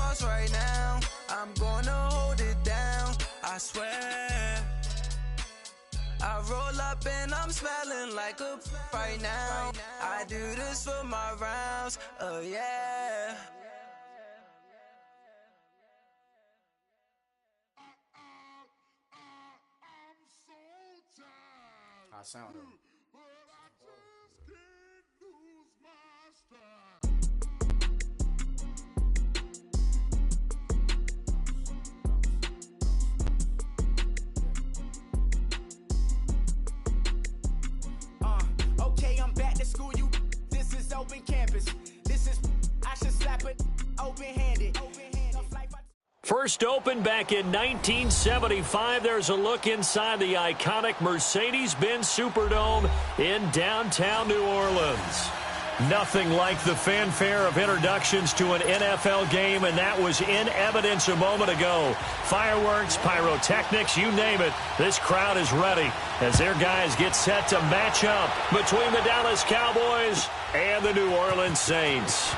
lost right now. I'm gonna hold it down, I swear. I roll up and I'm smelling like a right now. I do this for my rounds, oh yeah. I sound him. Okay, I'm back to school, you. This is open campus. This is, I should slap it open-handed. First opened back in 1975. There's a look inside the iconic Mercedes-Benz Superdome in downtown New Orleans. Nothing like the fanfare of introductions to an NFL game, and that was in evidence a moment ago. Fireworks, pyrotechnics, you name it. This crowd is ready as their guys get set to match up between the Dallas Cowboys and the New Orleans Saints.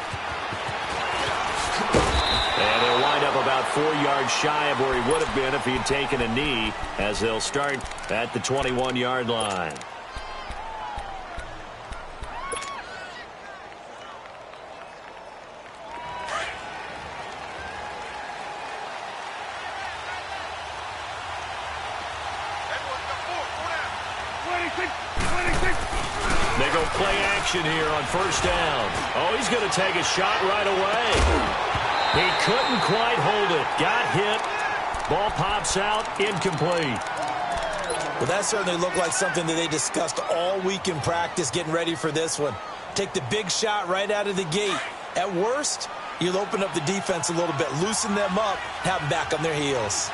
And they'll wind up about 4 yards shy of where he would have been if he'd taken a knee, as they'll start at the 21-yard line. They go play action here on first down. Oh, he's going to take a shot right away. He couldn't quite hold it. Got hit. Ball pops out. Incomplete. Well, that certainly looked like something that they discussed all week in practice getting ready for this one. Take the big shot right out of the gate. At worst, you'll open up the defense a little bit, loosen them up, have them back on their heels.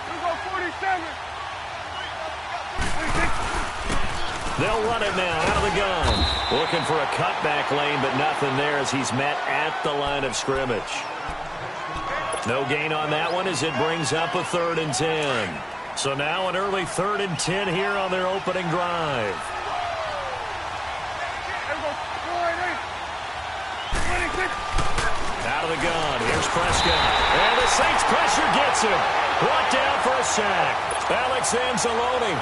They'll run it now out of the gun. Looking for a cutback lane, but nothing there as he's met at the line of scrimmage. No gain on that one as it brings up a 3rd and 10. So now an early 3rd and 10 here on their opening drive. Out of the gun. Here's Prescott. And the Saints pressure gets him. Brought down for a sack. Alex Anzalone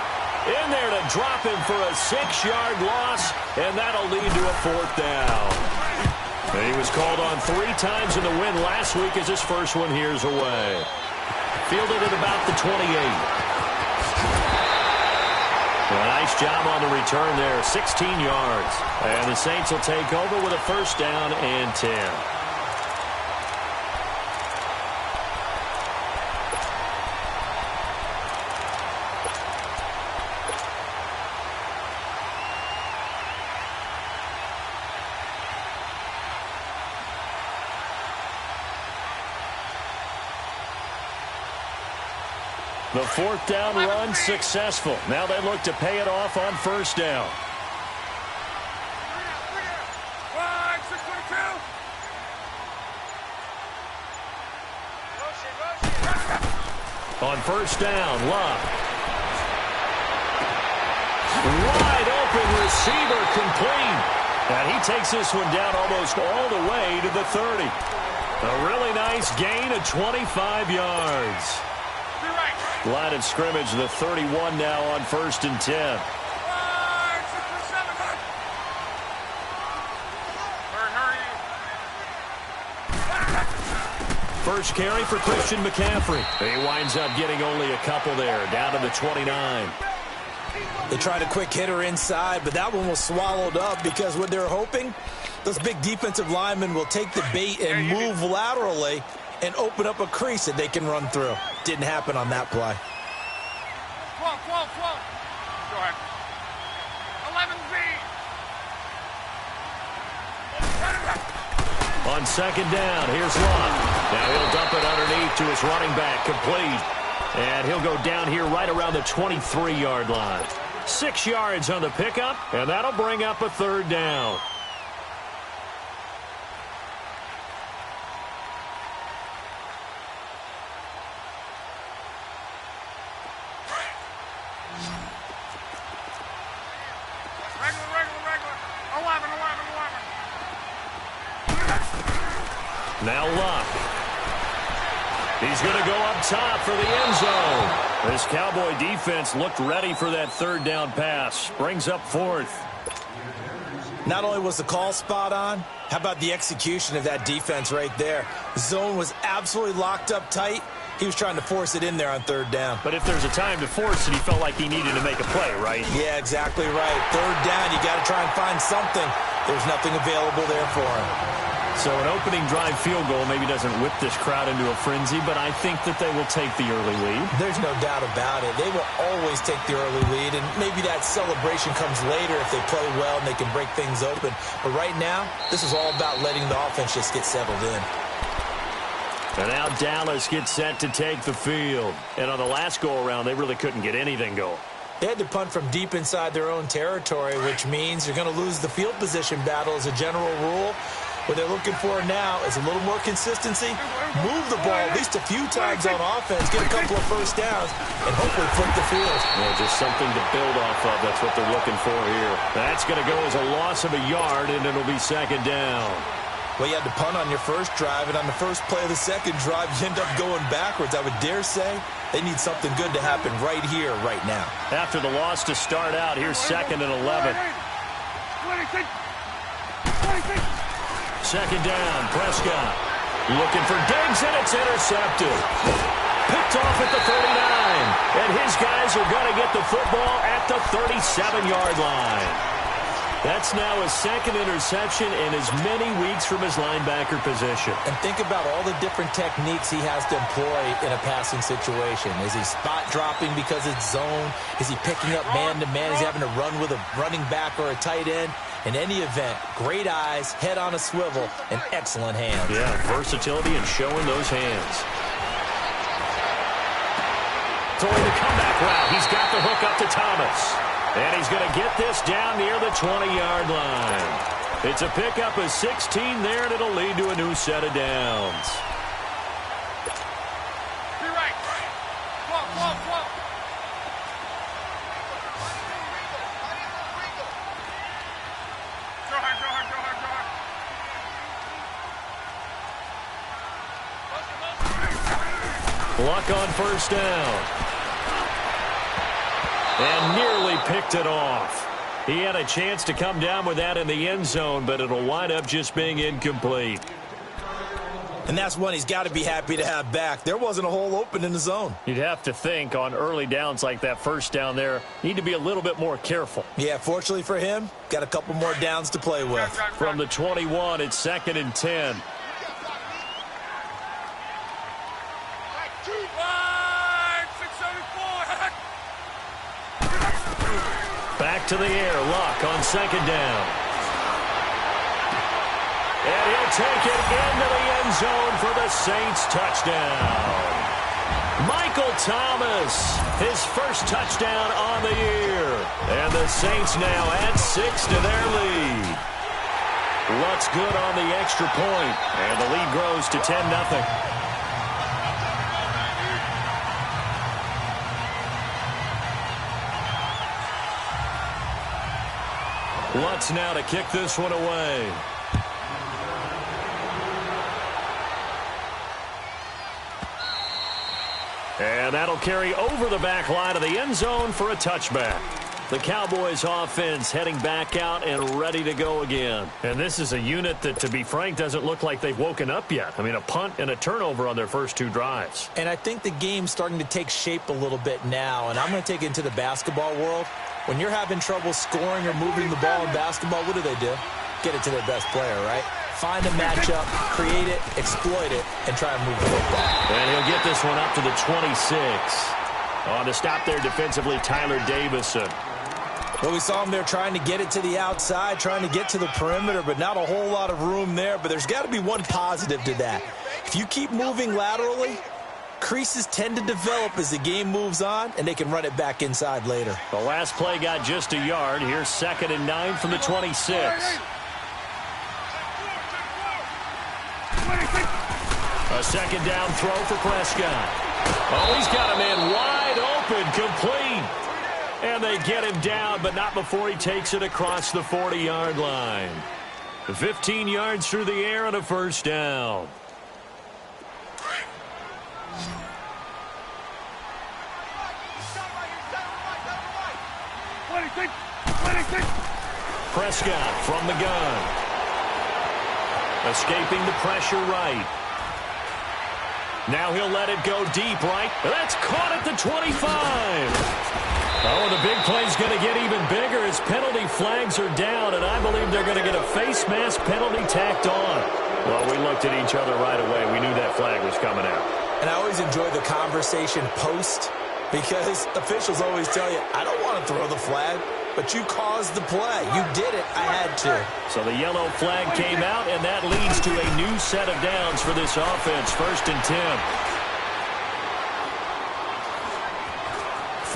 in there to drop him for a 6-yard loss, and that'll lead to a 4th down. And he was called on 3 times in the win last week as his first one here's away. Fielded at about the 28. Well, nice job on the return there, 16 yards. And the Saints will take over with a 1st down and 10. The 4th down run successful. Now they look to pay it off on 1st down. On 1st down, Love. Wide open receiver complete. And he takes this one down almost all the way to the 30. A really nice gain of 25 yards. Line of scrimmage, the 31 now on 1st and 10. First carry for Christian McCaffrey. He winds up getting only a couple there, down to the 29. They tried a quick hitter inside, but that one was swallowed up because what they're hoping, those big defensive linemen will take the bait and move laterally and open up a crease that they can run through. Didn't happen on that play. 12. Go ahead. 11 Z. On 2nd down, here's Love. Now he'll dump it underneath to his running back, complete. And he'll go down here right around the 23-yard line. 6 yards on the pickup, and that'll bring up a 3rd down. Now Luck. He's going to go up top for the end zone. This Cowboy defense looked ready for that third down pass. Brings up fourth. Not only was the call spot on, how about the execution of that defense right there? The zone was absolutely locked up tight. He was trying to force it in there on third down. But if there's a time to force it, he felt like he needed to make a play, right? Yeah, exactly right. Third down, you got to try and find something. There's nothing available there for him. So an opening drive field goal maybe doesn't whip this crowd into a frenzy, but I think that they will take the early lead. There's no doubt about it. They will always take the early lead, and maybe that celebration comes later if they play well and they can break things open. But right now, this is all about letting the offense just get settled in. And now Dallas gets set to take the field. And on the last go-around, they really couldn't get anything going. They had to punt from deep inside their own territory, which means you're going to lose the field position battle as a general rule. What they're looking for now is a little more consistency, move the ball at least a few times on offense, get a couple of first downs, and hopefully flip the field. Yeah, just something to build off of. That's what they're looking for here. That's going to go as a loss of a yard, and it'll be second down. Well, you had to punt on your first drive, and on the first play of the second drive, you end up going backwards. I would dare say they need something good to happen right here, right now. After the loss to start out, here's 2nd and 11. Second down, Prescott. Looking for Diggs, and it's intercepted. Picked off at the 39. And his guys are going to get the football at the 37-yard line. That's now his second interception in as many weeks from his linebacker position. And think about all the different techniques he has to employ in a passing situation. Is he spot dropping because it's zone? Is he picking up man-to-man? Is he having to run with a running back or a tight end? In any event, great eyes, head on a swivel, and excellent hands. Yeah, versatility and showing those hands. Throwing the comeback route. He's got the hook up to Thomas. And he's going to get this down near the 20-yard line. It's a pickup of 16 there, and it'll lead to a new set of downs. Be right. Whoa. Go hard. Luck on first down. And nearly picked it off. He had a chance to come down with that in the end zone, but it'll wind up just being incomplete. And that's one he's got to be happy to have back. There wasn't a hole open in the zone. You'd have to think on early downs like that first down there, need to be a little bit more careful. Yeah, fortunately for him, got a couple more downs to play with. From the 21, it's 2nd and 10. Back to the air, Luck on second down. And he'll take it into the end zone for the Saints touchdown. Michael Thomas, his first touchdown on the year. And the Saints now add 6 to their lead. Luck's good on the extra point, and the lead grows to 10-0. Lutz now to kick this one away. And that'll carry over the back line of the end zone for a touchback. The Cowboys offense heading back out and ready to go again. And this is a unit that, to be frank, doesn't look like they've woken up yet. I mean, a punt and a turnover on their first 2 drives. And I think the game's starting to take shape a little bit now. And I'm going to take it into the basketball world. When you're having trouble scoring or moving the ball in basketball, what do? Get it to their best player, right? Find a matchup, create it, exploit it, and try and move the football. And he'll get this one up to the 26. On to stop there defensively, Tyler Davison. Well, we saw him there trying to get it to the outside, trying to get to the perimeter, but not a whole lot of room there. But there's got to be one positive to that. If you keep moving laterally, creases tend to develop as the game moves on, and they can run it back inside later. The last play got just a yard. Here's 2nd and 9 from the 26. A second down throw for Prescott. Oh, he's got a man wide open, complete. And they get him down, but not before he takes it across the 40-yard line. 15 yards through the air and a first down. Prescott from the gun. Escaping the pressure right. Now he'll let it go deep right. That's caught at the 25. Oh, the big play's going to get even bigger as penalty flags are down, and I believe they're going to get a face mask penalty tacked on. Well, we looked at each other right away. We knew that flag was coming out. And I always enjoy the conversation post because officials always tell you, I don't want to throw the flag, but you caused the play. You did it. I had to. So the yellow flag came out, and that leads to a new set of downs for this offense. 1st and 10.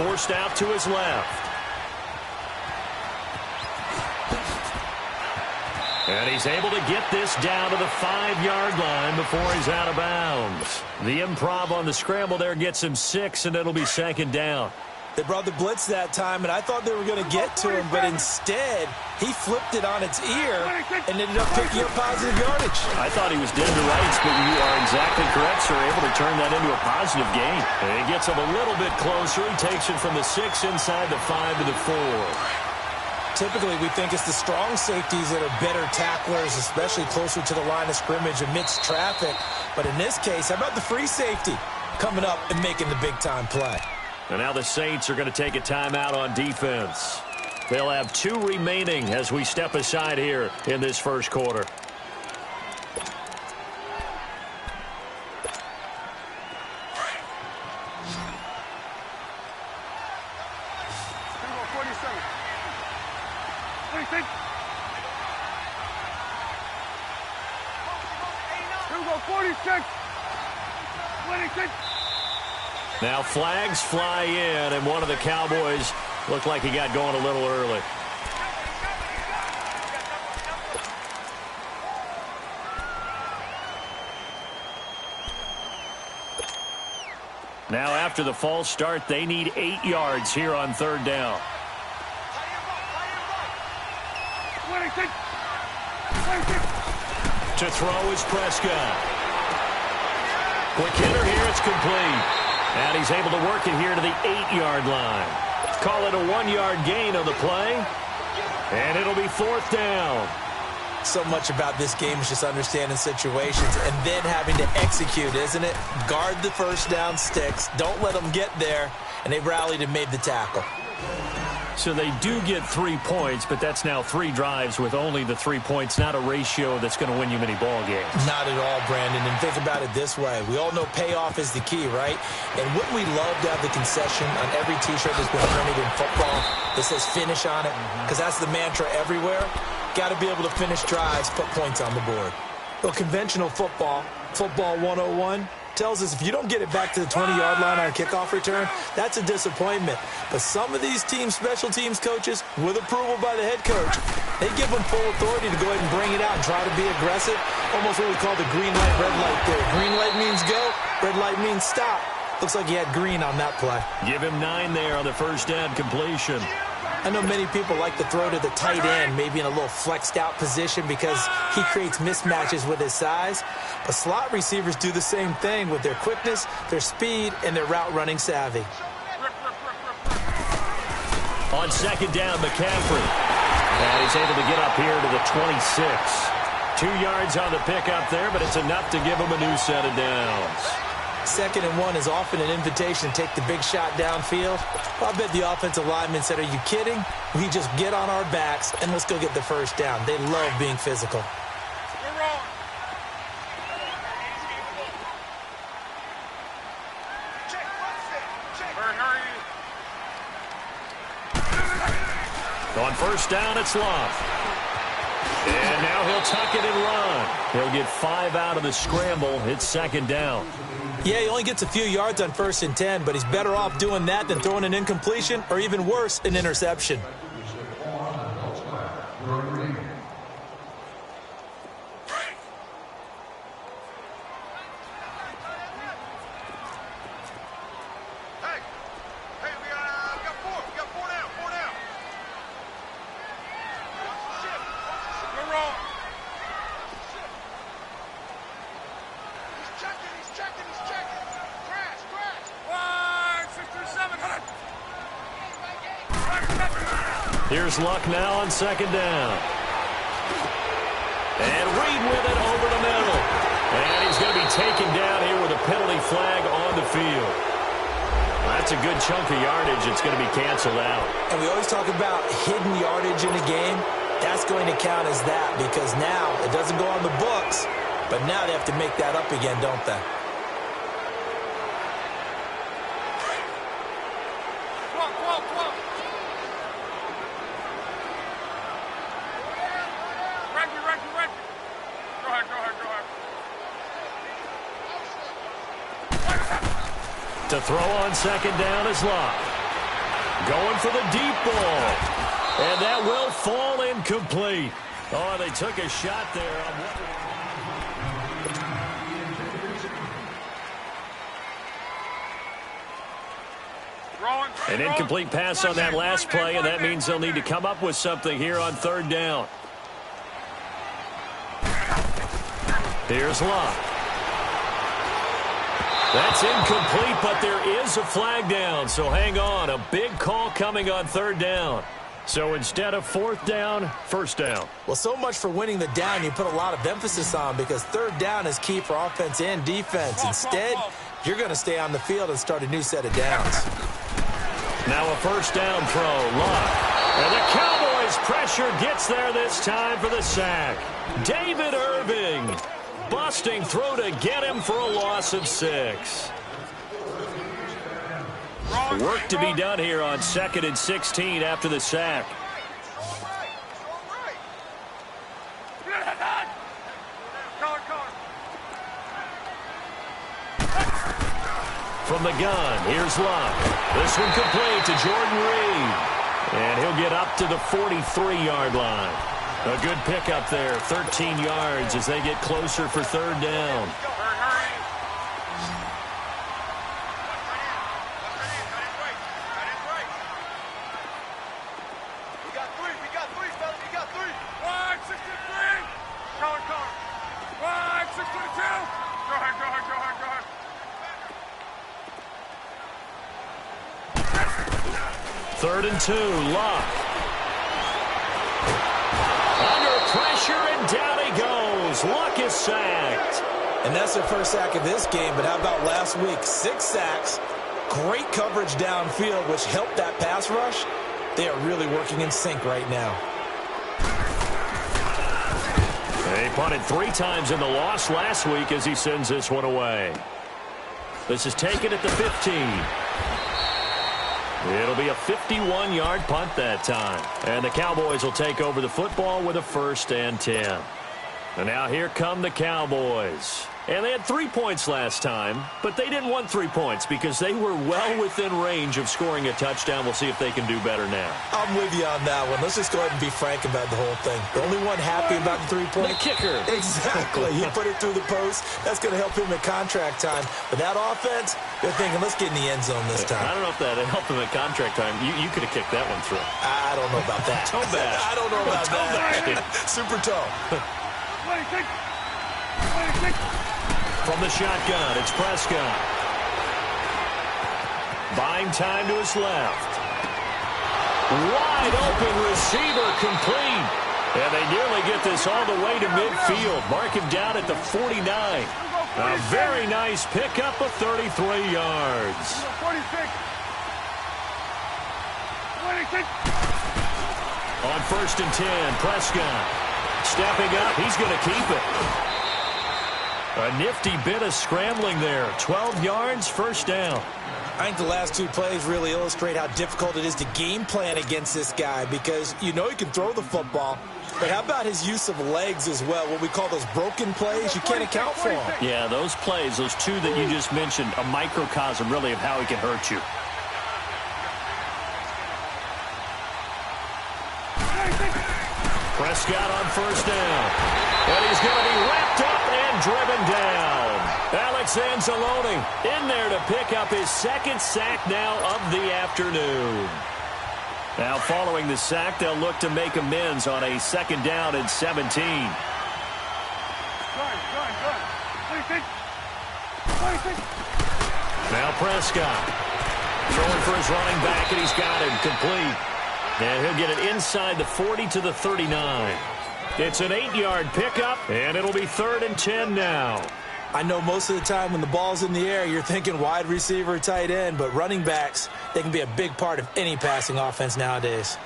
Forced out to his left. And he's able to get this down to the 5-yard line before he's out of bounds. The improv on the scramble there gets him 6, and it'll be 2nd down. They brought the blitz that time, and I thought they were going to get to him, but instead he flipped it on its ear and ended up picking up positive yardage. I thought he was dead to rights, but you are exactly correct, sir. Able to turn that into a positive gain. And he gets him a little bit closer. He takes it from the 6 inside the 5 to the 4. Typically, we think it's the strong safeties that are better tacklers, especially closer to the line of scrimmage amidst traffic. But in this case, how about the free safety coming up and making the big-time play? And now the Saints are going to take a timeout on defense. They'll have 2 remaining as we step aside here in this first quarter. Now flags fly in, and one of the Cowboys looked like he got going a little early. Now after the false start, they need 8 yards here on 3rd down. To throw is Prescott. Quick hitter here, it's complete. And he's able to work it here to the 8-yard line. Call it a 1-yard gain on the play. And it'll be 4th down. So much about this game is just understanding situations and then having to execute, isn't it? Guard the first down sticks. Don't let them get there. And they rallied and made the tackle. So they do get 3 points, but that's now 3 drives with only the 3 points, not a ratio that's going to win you many ball games. Not at all, Brandon. And think about it this way. We all know payoff is the key, right? And wouldn't we love to have the concession on every T-shirt that's been printed in football that says finish on it? Because that's the mantra everywhere. Got to be able to finish drives, put points on the board. Well, conventional football 101, tells us if you don't get it back to the 20-yard line on a kickoff return, that's a disappointment. But some of these team special teams coaches, with approval by the head coach, they give them full authority to go ahead and bring it out and try to be aggressive. Almost what we call the green light, red light theory. Green light means go, red light means stop. Looks like he had green on that play. Give him 9 there on the first down completion. I know many people like to throw to the tight end, maybe in a little flexed out position because he creates mismatches with his size. But slot receivers do the same thing with their quickness, their speed, and their route running savvy. On 2nd down, McCaffrey. And he's able to get up here to the 26. 2 yards on the pickup there, but it's enough to give him a new set of downs. 2nd and 1 is often an invitation to take the big shot downfield. Well, I bet the offensive lineman said, are you kidding? We just get on our backs and let's go get the first down. They love being physical. On first down, it's Love. And now he'll tuck it and run. He'll get 5 out of the scramble. It's 2nd down. Yeah, he only gets a few yards on 1st and 10, but he's better off doing that than throwing an incompletion or even worse, an interception. Here's Luck now on second down. And Reed with it over the middle. And he's going to be taken down here with a penalty flag on the field. That's a good chunk of yardage. It's going to be canceled out. And we always talk about hidden yardage in a game. That's going to count as that because now it doesn't go on the books, but now they have to make that up again, don't they? To throw on second down is Luck. Going for the deep ball. And that will fall incomplete. Oh, they took a shot there. An incomplete pass on that last play, and that means they'll need to come up with something here on third down. Here's Luck. That's incomplete, but there is a flag down, so hang on. A big call coming on third down. So instead of fourth down, first down. Well, so much for winning the down you put a lot of emphasis on because third down is key for offense and defense. Instead, you're going to stay on the field and start a new set of downs. Now a first down throw, Luck. And the Cowboys pressure gets there this time for the sack. David Irving busting through to get him for a loss of 6. Work to be done here on 2nd and 16 after the sack. From the gun, here's Luck. This one complete to Jordan Reed. And he'll get up to the 43-yard line. A good pickup there, 13 yards as they get closer for third down. Third and 2, Luck. Under pressure, and down he goes. Luck is sacked. And that's their first sack of this game, but how about last week? 6 sacks, great coverage downfield, which helped that pass rush. They are really working in sync right now. They punted 3 times in the loss last week as he sends this one away. This is taken at the 15. It'll be a 51-yard punt that time. And the Cowboys will take over the football with a 1st and 10. And now here come the Cowboys. And they had 3 points last time, but they didn't want 3 points because they were well within range of scoring a touchdown. We'll see if they can do better now. I'm with you on that one. Let's just go ahead and be frank about the whole thing. The only one happy about the 3-point? The kicker. Exactly. He put it through the post. That's going to help him at contract time. But that offense, they're thinking, let's get in the end zone this time. I don't know if that helped him at contract time. You could have kicked that one through. I don't know about that. Toe bash. I don't know about that. Super toe. From the shotgun, it's Prescott. Buying time to his left. Wide open receiver complete. And they nearly get this all the way to midfield. Mark him down at the 49. A very nice pickup of 33 yards. On 1st and 10, Prescott stepping up. He's going to keep it. A nifty bit of scrambling there. 12 yards, 1st down. I think the last 2 plays really illustrate how difficult it is to game plan against this guy because you know he can throw the football, but how about his use of legs as well? What we call those broken plays, you can't account for them. Yeah, those plays, those 2 that you just mentioned, a microcosm really of how he can hurt you. Prescott on 1st down. And he's going to be wrapped up and driven down. Alex Anzalone in there to pick up his 2nd sack now of the afternoon. Now following the sack, they'll look to make amends on a 2nd down and 17. Now Prescott throwing for his running back, and he's got him complete. And he'll get it inside the 40 to the 39. It's an 8-yard pickup, and it'll be 3rd and 10 now. I know most of the time when the ball's in the air, you're thinking wide receiver, tight end, but running backs, they can be a big part of any passing offense nowadays.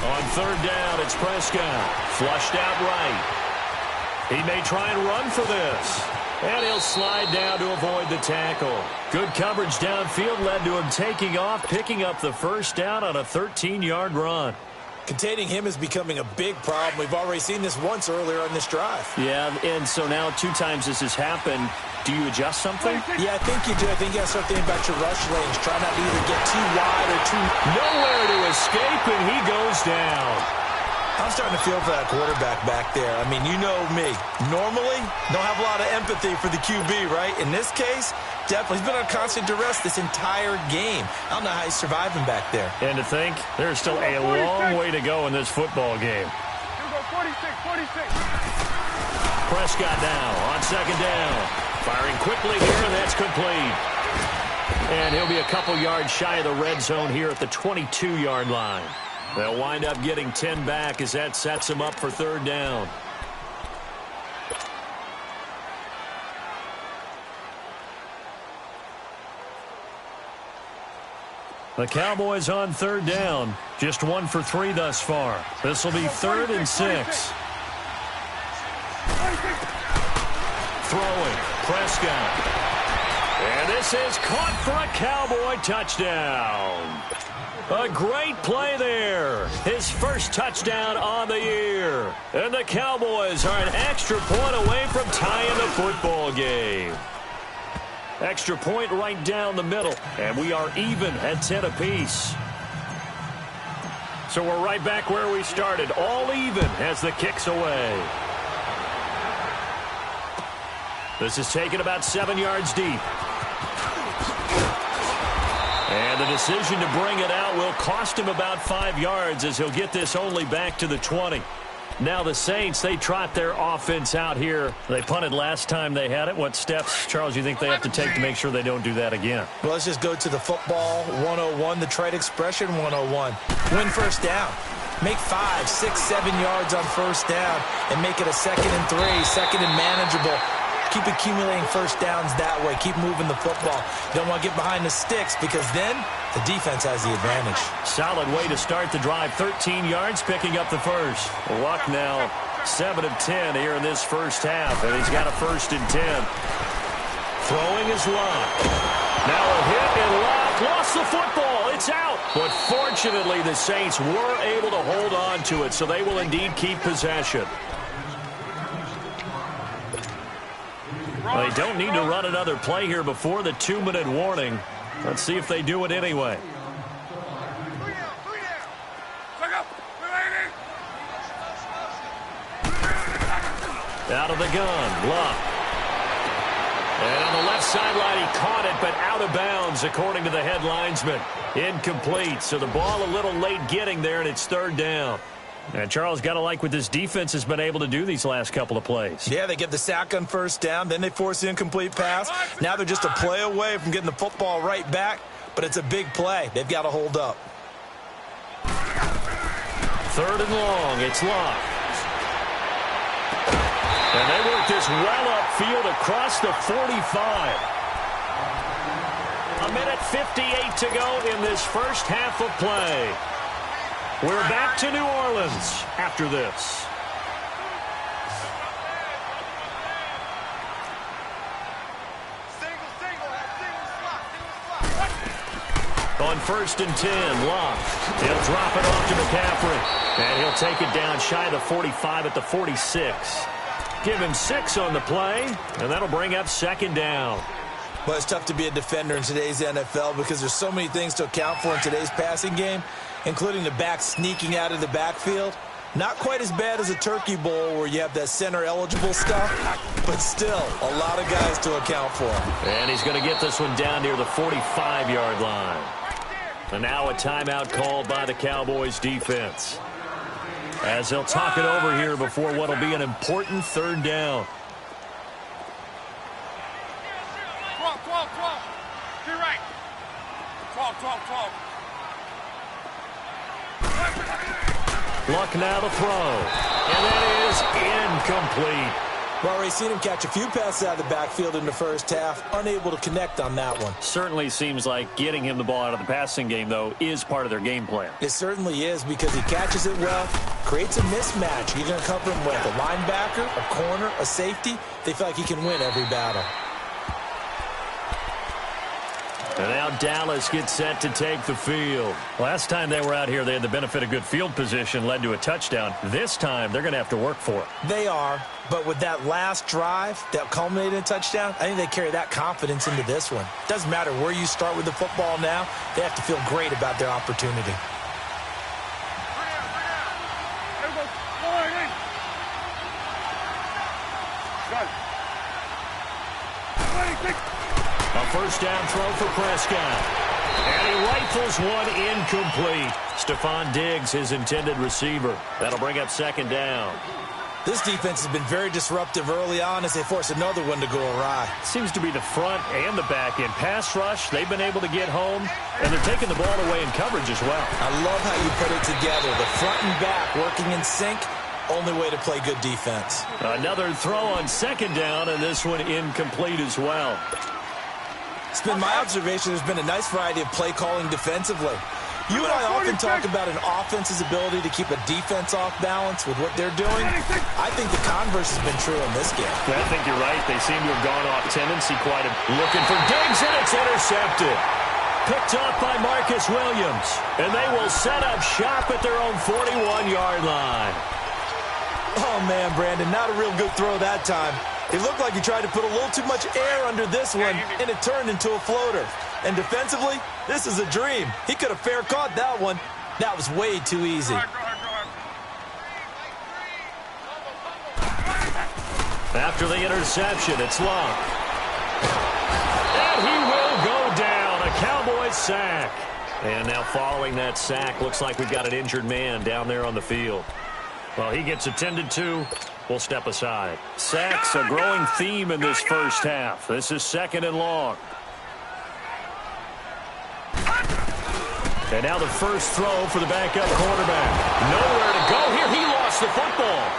On 3rd down, it's Prescott. Flushed out right. He may try and run for this. And he'll slide down to avoid the tackle. Good coverage downfield led to him taking off, picking up the 1st down on a 13-yard run. Containing him is becoming a big problem. We've already seen this once earlier on this drive. Yeah, and so now 2 times this has happened. Do you adjust something? Yeah, I think you do. I think you got to start thinking about your rush lanes. Try not to either get too wide or too... Nowhere to escape, and he goes down. I'm starting to feel for that quarterback back there. I mean, you know me. Normally, don't have a lot of empathy for the QB, right? In this case, definitely. He's been on constant duress this entire game. I don't know how he's surviving back there. And to think, there's still a long way to go in this football game. 46. Prescott now on 2nd down. Firing quickly here, and that's complete. And he'll be a couple yards shy of the red zone here at the 22-yard line. They'll wind up getting 10 back as that sets them up for 3rd down. The Cowboys on 3rd down. Just 1 for 3 thus far. This will be 3rd and 6. Throwing. Prescott. And this is caught for a Cowboy touchdown. A great play there. His first touchdown on the year. And the Cowboys are an extra point away from tying the football game. Extra point right down the middle. And we are even at 10 apiece. So we're right back where we started. All even as the kick's away. This is taken about 7 yards deep. And the decision to bring it out will cost him about 5 yards as he'll get this only back to the 20. Now the Saints, they trot their offense out here. They punted last time they had it. What steps, Charles, you think they have to take to make sure they don't do that again? Well, let's just go to the football 101, the trite expression 101. Win 1st down. Make 5, 6, 7 yards on 1st down and make it a 2nd and 3, 2nd and manageable. Keep accumulating 1st downs that way. Keep moving the football. You don't want to get behind the sticks because then the defense has the advantage. Solid way to start the drive. 13 yards, picking up the 1st. Luck now 7 of 10 here in this 1st half, and he's got a 1st and 10. Throwing is Luck. Now a hit, and Luck lost the football. It's out. But fortunately, the Saints were able to hold on to it, so they will indeed keep possession. They don't need to run another play here before the 2-minute warning. Let's see if they do it anyway. Out of the gun, Luck. And on the left sideline, he caught it, but out of bounds, according to the head linesman. Incomplete, so the ball a little late getting there, and it's 3rd down. And Charles, got to like what this defense has been able to do these last couple of plays. Yeah, they get the sack on 1st down, then they force the incomplete pass. Now they're just a play away from getting the football right back, but it's a big play. They've got to hold up. 3rd and long, it's Luck. And they work this well upfield across the 45. A minute 58 to go in this 1st half of play. We're back to New Orleans after this. On 1st and 10, Luck. He'll drop it off to McCaffrey. And he'll take it down shy of the 45 at the 46. Give him 6 on the play, and that'll bring up 2nd down. Well, it's tough to be a defender in today's NFL because there's so many things to account for in today's passing game, including the back sneaking out of the backfield. Not quite as bad as a Turkey Bowl where you have that center-eligible stuff, but still a lot of guys to account for. And he's going to get this one down near the 45-yard line. And now a timeout called by the Cowboys defense, as they'll talk it over here before what will be an important 3rd down. Luck now to throw. And that is incomplete. We've already seen him catch a few passes out of the backfield in the first half, unable to connect on that one. Certainly seems like getting him the ball out of the passing game, though, is part of their game plan. It certainly is because he catches it well, creates a mismatch. You're going to cover him with a linebacker, a corner, a safety. They feel like he can win every battle. And now Dallas gets set to take the field. Last time they were out here, they had the benefit of good field position, led to a touchdown. This time, they're going to have to work for it. They are, but with that last drive that culminated in a touchdown, I think they carry that confidence into this one. Doesn't matter where you start with the football now, they have to feel great about their opportunity. A first down throw for Prescott. And he rifles one incomplete. Stephon Diggs, his intended receiver. That'll bring up second down. This defense has been very disruptive early on as they force another one to go awry. Seems to be the front and the back end. Pass rush, they've been able to get home, and they're taking the ball away in coverage as well. I love how you put it together. The front and back working in sync. Only way to play good defense. Another throw on second down, and this one incomplete as well. It's been my observation there's been a nice variety of play calling defensively. You and I often talk about an offense's ability to keep a defense off balance with what they're doing. I think the converse has been true in this game. I think you're right. They seem to have gone off tendency quite a bit. Looking for Diggs, and it's intercepted. Picked off by Marcus Williams. And they will set up shop at their own 41-yard line. Oh, man, Brandon, not a real good throw that time. It looked like he tried to put a little too much air under this one, and it turned into a floater. And defensively, this is a dream. He could have fair caught that one. That was way too easy. After the interception, it's Luck. And he will go down. A Cowboys sack. And now following that sack, looks like we've got an injured man down there on the field. Well, he gets attended to. We'll step aside. Sacks, a growing theme in this first half. This is second and long. And now the first throw for the backup quarterback. Nowhere to go here. He lost the football.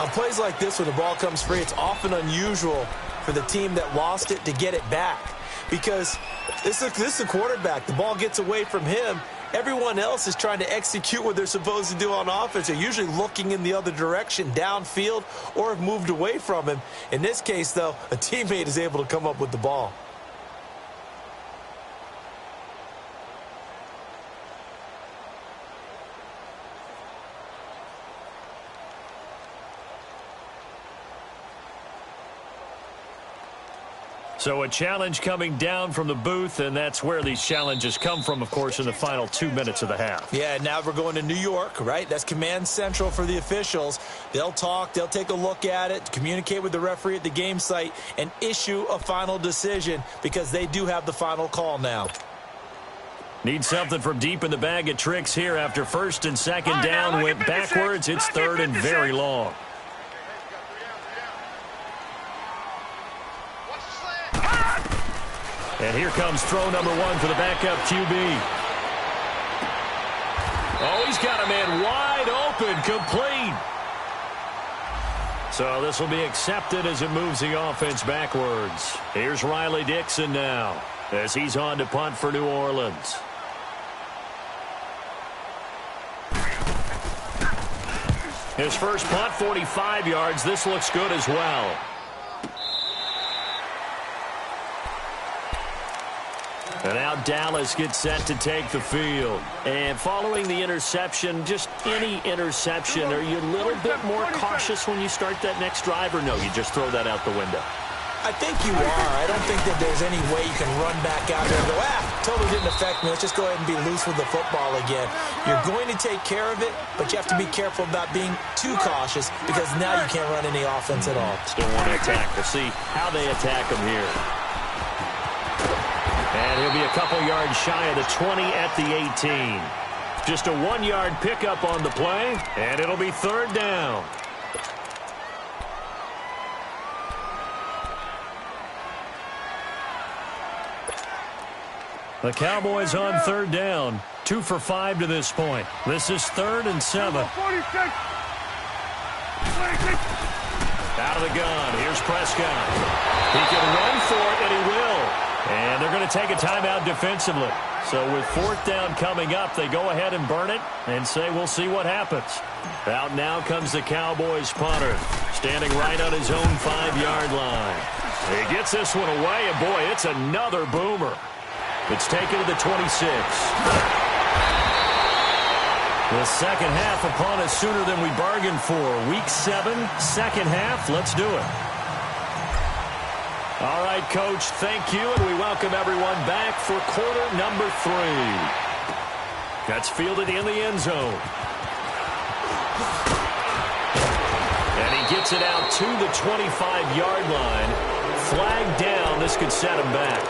On plays like this where the ball comes free, it's often unusual for the team that lost it to get it back. Because this is a quarterback. The ball gets away from him. Everyone else is trying to execute what they're supposed to do on offense. They're usually looking in the other direction, downfield, or have moved away from him. In this case, though, a teammate is able to come up with the ball. So a challenge coming down from the booth, and that's where these challenges come from, of course, in the final 2 minutes of the half. Yeah, now we're going to New York, right? That's command central for the officials. They'll talk, they'll take a look at it, communicate with the referee at the game site, and issue a final decision because they do have the final call now. Need something from deep in the bag of tricks here after first and second down went backwards. It's third and very long. And here comes throw number one for the backup QB. Oh, he's got a man wide open, complete. So this will be accepted as it moves the offense backwards. Here's Riley Dixon now as he's on to punt for New Orleans. His first punt, 45 yards. This looks good as well. And now Dallas gets set to take the field. And following the interception, just any interception, are you a little bit more cautious when you start that next drive, or no, you just throw that out the window? I think you are. I don't think that there's any way you can run back out there and go, totally didn't affect me. Let's just go ahead and be loose with the football again. You're going to take care of it, but you have to be careful about being too cautious because now you can't run any offense at all. Still want to attack. We'll see how they attack him here. And he'll be a couple yards shy of the 20 at the 18. Just a 1-yard pickup on the play, and it'll be third down. The Cowboys on third down. 2 for 5 to this point. This is 3rd and 7. 46. 26. Out of the gun. Here's Prescott. He can run for it, and he will. And they're going to take a timeout defensively. So with 4th down coming up, they go ahead and burn it and say we'll see what happens. Out now comes the Cowboys punter, standing right on his own 5-yard line. He gets this one away, and boy, it's another boomer. It's taken to the 26. The second half upon us sooner than we bargained for. Week 7, second half. Let's do it. All right, Coach, thank you, and we welcome everyone back for quarter number 3. That's fielded in the end zone. And he gets it out to the 25-yard line. Flag down. This could set him back.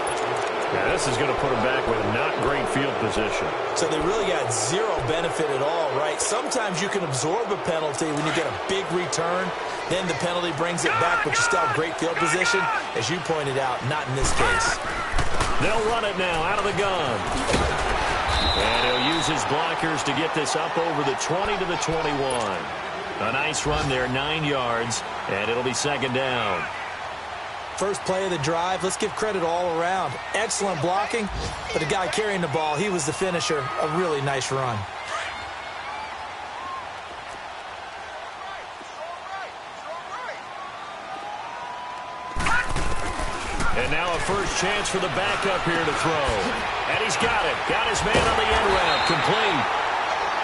Yeah, this is going to put him back with not great field position. So they really got zero benefit at all, right? Sometimes you can absorb a penalty when you get a big return. Then the penalty brings it back, but you still have great field position. As you pointed out, not in this case. They'll run it now out of the gun. And he'll use his blockers to get this up over the 20 to the 21. A nice run there, 9 yards, and it'll be second down. First play of the drive, let's give credit all around. Excellent blocking, but the guy carrying the ball, he was the finisher. A really nice run. And now a first chance for the backup here to throw. And he's got it. Got his man on the end route. Complete.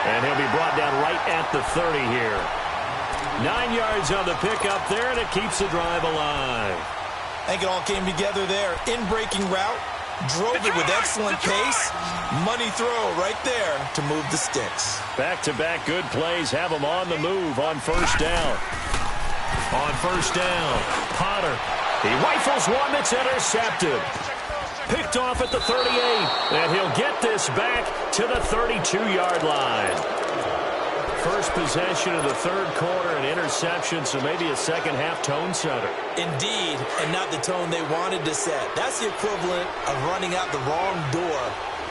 And he'll be brought down right at the 30 here. 9 yards on the pickup there, and it keeps the drive alive. I think it all came together there. In-breaking route, drove it with excellent pace. Money throw right there to move the sticks. Back-to-back good plays have them on the move on first down. On first down, Potter. He rifles one that's intercepted. Picked off at the 38, and he'll get this back to the 32-yard line. First possession of the third quarter, an interception, so maybe a second-half tone setter. Indeed, and not the tone they wanted to set. That's the equivalent of running out the wrong door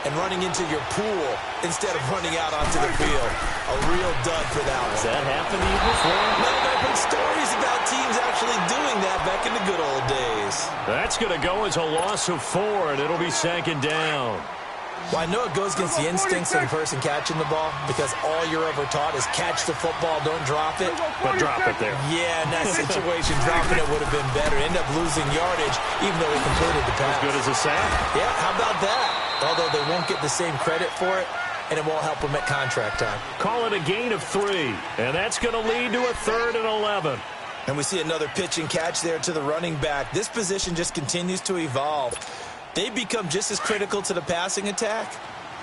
and running into your pool instead of running out onto the field. A real dud for that one. Has that happened to you before? No, I've heard stories about teams actually doing that back in the good old days. That's going to go as a loss of 4, and it'll be second down. Well, I know it goes against the instincts of the person catching the ball because all you're ever taught is catch the football, don't drop it. But drop it there. Yeah, in that situation, dropping it would have been better. End up losing yardage even though he completed the pass. As good as a sack. Yeah, how about that? Although they won't get the same credit for it, and it won't help them at contract time. Call it a gain of 3, and that's going to lead to a 3rd and 11. And we see another pitch and catch there to the running back. This position just continues to evolve. They become just as critical to the passing attack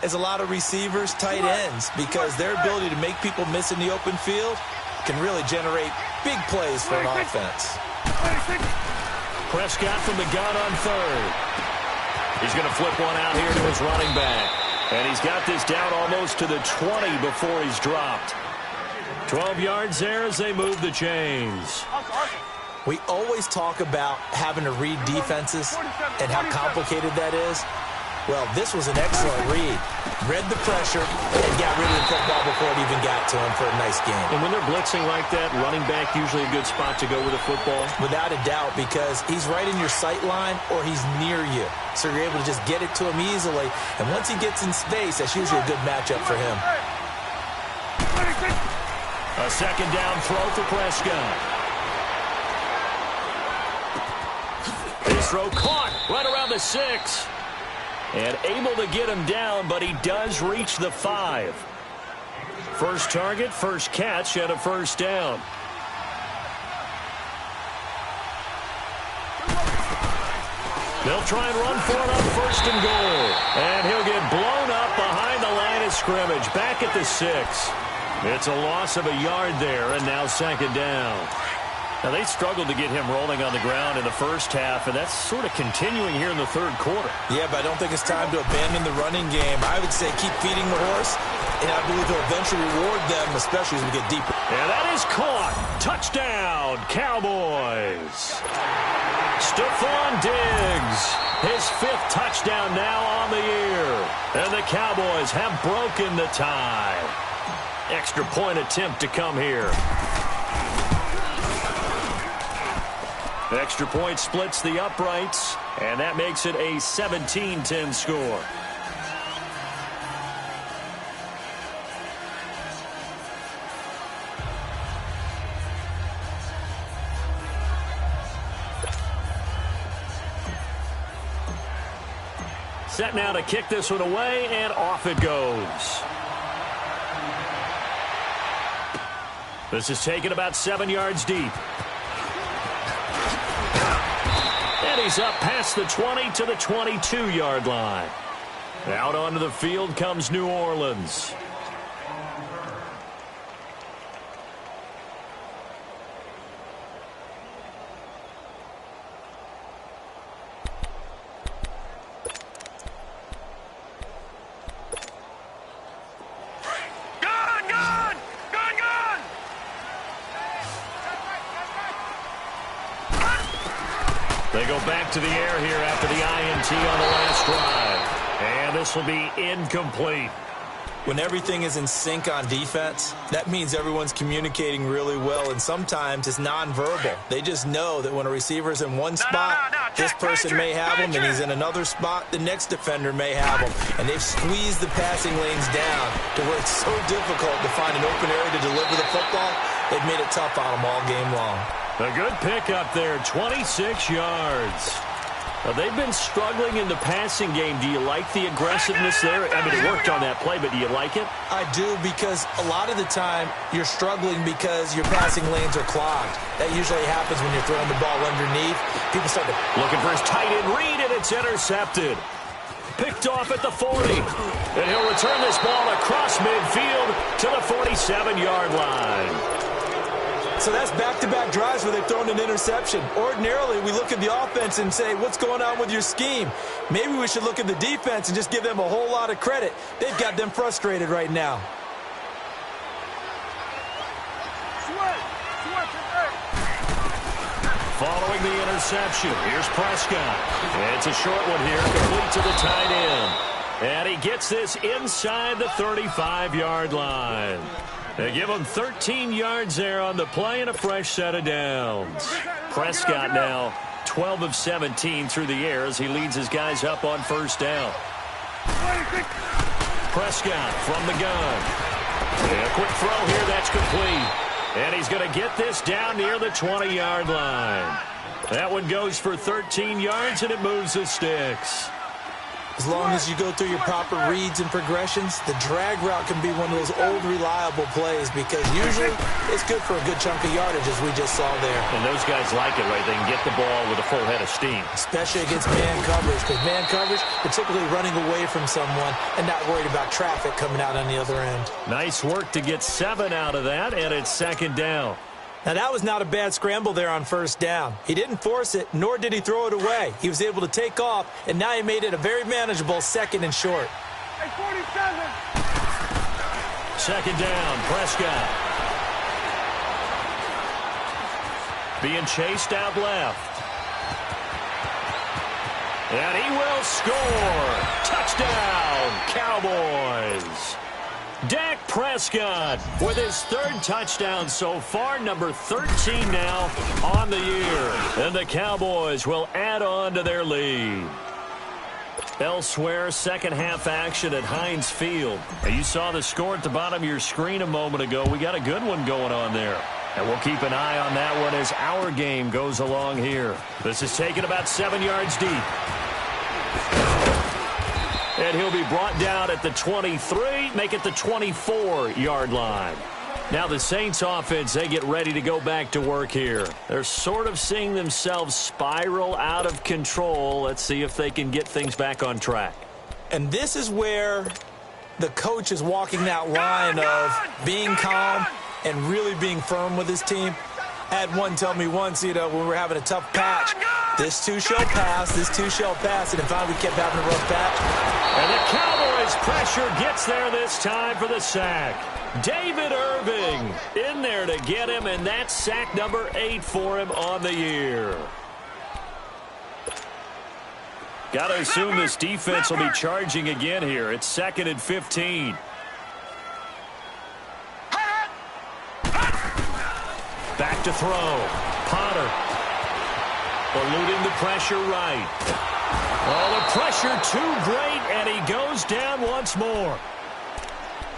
as a lot of receivers, tight ends, because their ability to make people miss in the open field can really generate big plays for an offense. Prescott from the gun on 3rd. He's going to flip one out here to his running back. And he's got this down almost to the 20 before he's dropped. 12 yards there as they move the chains. We always talk about having to read defenses and how complicated that is. Well, this was an excellent read. Read the pressure and got rid of the football before it even got to him for a nice game. And when they're blitzing like that, running back usually a good spot to go with the football? Without a doubt, because he's right in your sight line or he's near you. So you're able to just get it to him easily. And once he gets in space, that's usually a good matchup for him. A second down throw for Prescott. His throw caught right around the 6. And able to get him down, but he does reach the 5. First target, first catch, and a first down. They'll try and run for it on 1st and goal. And he'll get blown up behind the line of scrimmage, back at the 6. It's a loss of a yard there, and now second down. Now, they struggled to get him rolling on the ground in the first half, and that's sort of continuing here in the third quarter. Yeah, but I don't think it's time to abandon the running game. I would say keep feeding the horse, and I believe he'll eventually reward them, especially as we get deeper. And that is caught. Touchdown, Cowboys. Stephon Diggs, his 5th touchdown now on the year. And the Cowboys have broken the tie. Extra point attempt to come here. Extra point splits the uprights, and that makes it a 17-10 score. Set now to kick this one away, and off it goes. This is taken about 7 yards deep. And he's up past the 20 to the 22-yard line. Out onto the field comes New Orleans. They go back to the air here after the INT on the last drive. And this will be incomplete. When everything is in sync on defense, that means everyone's communicating really well, and sometimes it's nonverbal. They just know that when a receiver's in one spot, this person may have him, and he's in another spot, the next defender may have him. And they've squeezed the passing lanes down to where it's so difficult to find an open area to deliver the football. They've made it tough on them all game long. A good pickup there, 26 yards. Now, they've been struggling in the passing game. Do you like the aggressiveness there? I mean, it worked on that play, but do you like it? I do, because a lot of the time you're struggling because your passing lanes are clogged. That usually happens when you're throwing the ball underneath. People start to... Looking for his tight end read, and it's intercepted. Picked off at the 40. And he'll return this ball across midfield to the 47-yard line. So that's back-to-back drives where they've thrown an interception. Ordinarily, we look at the offense and say, what's going on with your scheme? Maybe we should look at the defense and just give them a whole lot of credit. They've got them frustrated right now. Following the interception, here's Prescott. It's a short one here, complete to the tight end. And he gets this inside the 35-yard line. They give him 13 yards there on the play and a fresh set of downs. Prescott now 12 of 17 through the air as he leads his guys up on first down. Prescott from the gun. And a quick throw here, that's complete. And he's going to get this down near the 20-yard line. That one goes for 13 yards, and it moves the sticks. As long as you go through your proper reads and progressions, the drag route can be one of those old, reliable plays because usually it's good for a good chunk of yardage, as we just saw there. And those guys like it, right? They can get the ball with a full head of steam. Especially against man coverage, because man coverage, particularly running away from someone and not worried about traffic coming out on the other end. Nice work to get 7 out of that, and it's second down. Now, that was not a bad scramble there on first down. He didn't force it, nor did he throw it away. He was able to take off, and now he made it a very manageable second and short. Hey, 47. Second down, Prescott. Being chased out left. And he will score. Touchdown, Cowboys. Dak Prescott with his third touchdown so far, number 13 now on the year. And the Cowboys will add on to their lead. Elsewhere, second half action at Heinz Field. Now, you saw the score at the bottom of your screen a moment ago. We got a good one going on there. And we'll keep an eye on that one as our game goes along here. This is taken about 7 yards deep. And he'll be brought down at the 23, make it the 24-yard line. Now the Saints offense, they get ready to go back to work here. They're sort of seeing themselves spiral out of control. Let's see if they can get things back on track. And this is where the coach is walking that line of being calm and really being firm with his team. Had one tell me once, when we were having a tough patch, this too shall pass, and if we kept having a rough patch. And the Cowboys' pressure gets there this time for the sack. David Irving in there to get him, and that's sack number 8 for him on the year. Got to assume this defense will be charging again here. It's 2nd and 15. Back to throw. Potter. Eluding the pressure right. Oh, the pressure too great, and he goes down once more.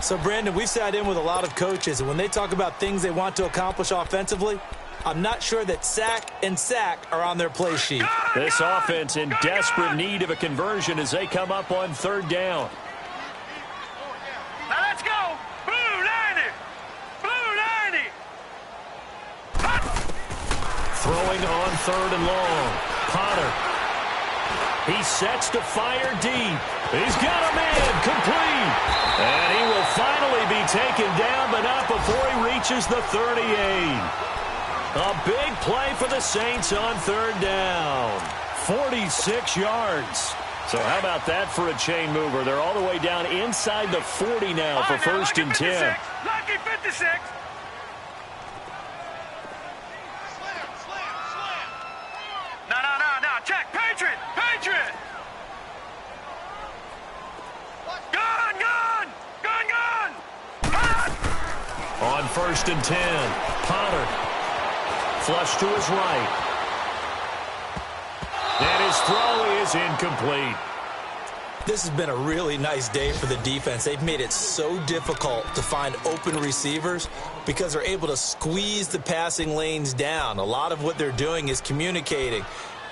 So, Brandon, we've sat in with a lot of coaches, and when they talk about things they want to accomplish offensively, I'm not sure that sack and sack are on their play sheet. This offense in desperate need of a conversion as they come up on 3rd down. Now let's go. Blue 90. Blue 90. Throwing on 3rd and long. Potter. He sets to fire deep. He's got a man complete. And he will finally be taken down, but not before he reaches the 38. A big play for the Saints on 3rd down. 46 yards. So how about that for a chain mover? They're all the way down inside the 40 now for 1st and 10. Lucky 56. No. Check. Patriot. Gun. On 1st and 10, Potter. Flush to his right. And his throw is incomplete. This has been a really nice day for the defense. They've made it so difficult to find open receivers because they're able to squeeze the passing lanes down. A lot of what they're doing is communicating.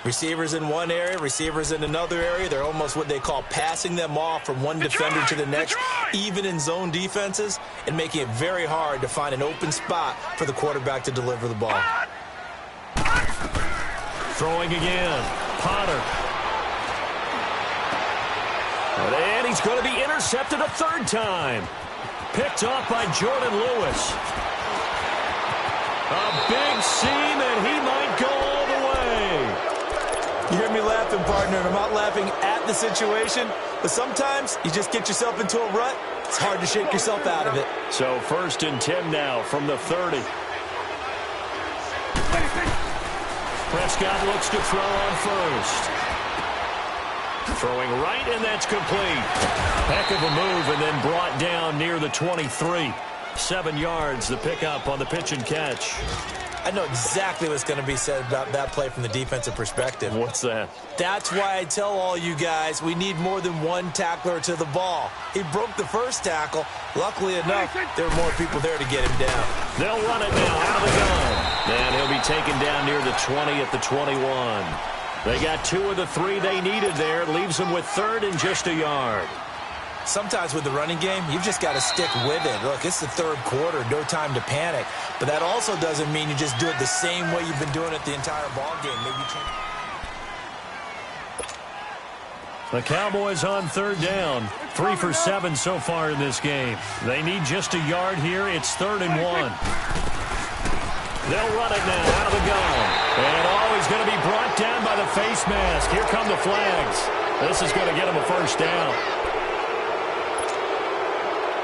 Receivers in one area, receivers in another area. They're almost what they call passing them off from one defender to the next, even in zone defenses, and making it very hard to find an open spot for the quarterback to deliver the ball. Throwing again. Potter. And he's going to be intercepted a 3rd time. Picked off by Jordan Lewis. A big seam, and he might go all the way. You hear me laughing, partner, and I'm not laughing at the situation, but sometimes you just get yourself into a rut. It's hard to shake yourself out of it. So 1st and 10 now from the 30. Prescott looks to throw on 1st. Throwing right, and that's complete. Heck of a move, and then brought down near the 23. 7 yards, the pickup on the pitch and catch. I know exactly what's going to be said about that play from the defensive perspective. What's that? That's why I tell all you guys we need more than one tackler to the ball. He broke the first tackle. Luckily enough, there were more people there to get him down. They'll run it now out of the gun. And he'll be taken down near the 20 at the 21. They got 2 of the 3 they needed there. Leaves them with 3rd and just a yard. Sometimes with the running game, you've just got to stick with it. Look, it's the 3rd quarter, no time to panic. But that also doesn't mean you just do it the same way you've been doing it the entire ball game. Maybe change. The Cowboys on 3rd down. 3 for 7 so far in this game. They need just a yard here. It's 3rd and 1. They'll run it now out of the gun. And he's going to be brought down by the face mask. Here come the flags. This is going to get him a 1st down.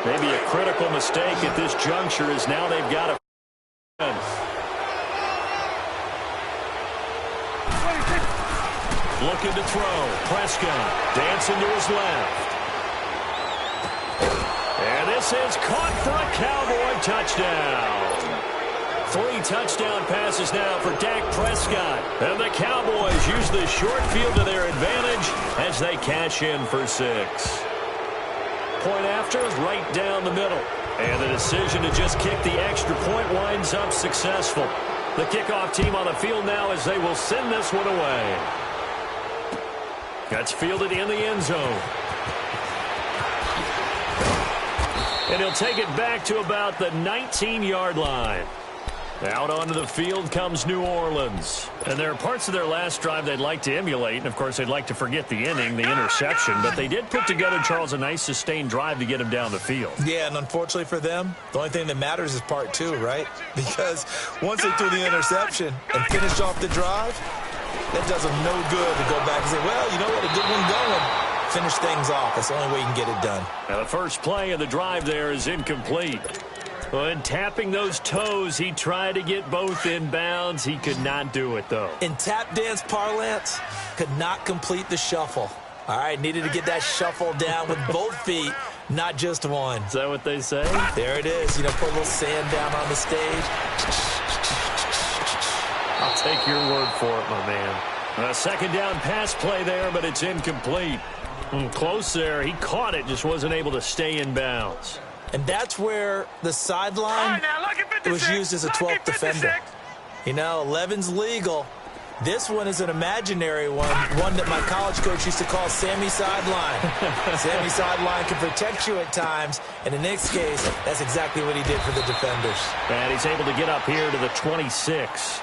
Maybe a critical mistake at this juncture is now they've got a looking to throw. Prescott dancing to his left. And this is caught for a Cowboy touchdown. 3 touchdown passes now for Dak Prescott. And the Cowboys use the short field to their advantage as they cash in for 6. Point after, right down the middle. And the decision to just kick the extra point winds up successful. The kickoff team on the field now as they will send this one away. That's fielded in the end zone. And he'll take it back to about the 19-yard line. Out onto the field comes New Orleans. And there are parts of their last drive they'd like to emulate. And, of course, they'd like to forget the inning, the interception. But they did put together, Charles, a nice sustained drive to get him down the field. Yeah, and unfortunately for them, the only thing that matters is part two, right? Because once they threw the interception and finished off the drive, that does them no good to go back and say, well, you know what, a good one going. Finish things off. That's the only way you can get it done. Now, the first play of the drive there is incomplete. And tapping those toes, he tried to get both in bounds. He could not do it, though. In tap dance parlance, could not complete the shuffle. All right, needed to get that shuffle down with both feet, not just one. Is that what they say? There it is. You know, put a little sand down on the stage. I'll take your word for it, my man. A second down pass play there, but it's incomplete. Close there. He caught it, just wasn't able to stay in bounds. And that's where the sideline was used as a 12th defender. You know, 11's legal. This one is an imaginary one that my college coach used to call Sammy Sideline. Sammy Sideline can protect you at times, and in this case, that's exactly what he did for the defenders. And he's able to get up here to the 26.